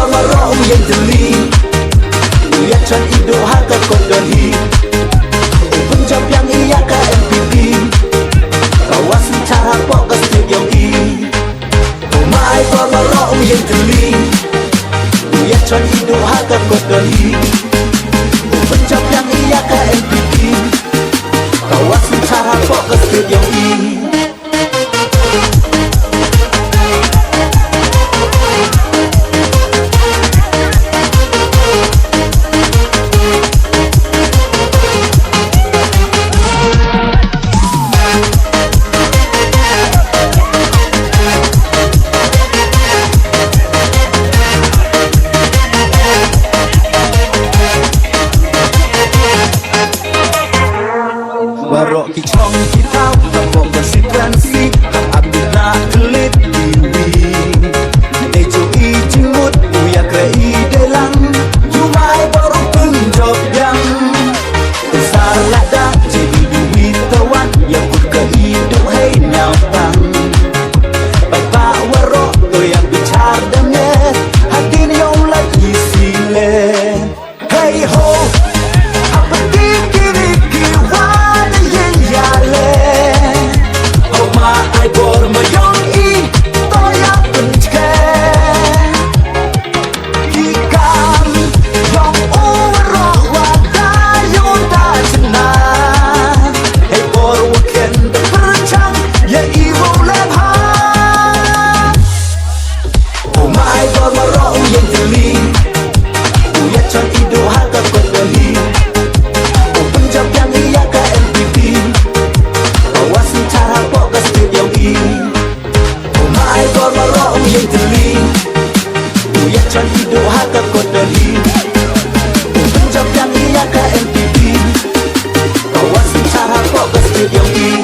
marong yang jeli Uyacan ido harga kodali Punjab yang iya ke MPP Kawasan cara pokok stadium I Umay marong yang jeli Uyacan ido harga kodali Punjab yang iya ke MPP Kawasan cara pokok stadium I Barok kicong kita Barok konstituensi Abdul nak kelit diwi Dejo ijimut Uya krei delang Jumai baru penjob yang Besar lada Jadi duit tawan Yang pun ke hidup Hei nyapang Baik pak warok Tu yang bicar dengan Hati ni yang lagi silen Hey ho Apa dikiri I bor mayong I toya penske Ikan yang uro wadayo da jena Hey bor waken bercang ya iwo lemha Oh my bor marong yang jeli Uya chan ido harga kodali Oh Punjab yang iya ke MPP Kawasan cara pokok stadium I Umay marong yang jeli Uya chan ido harga kodali Punjab yang iya ke MPP Kawasan cara pokok stadium I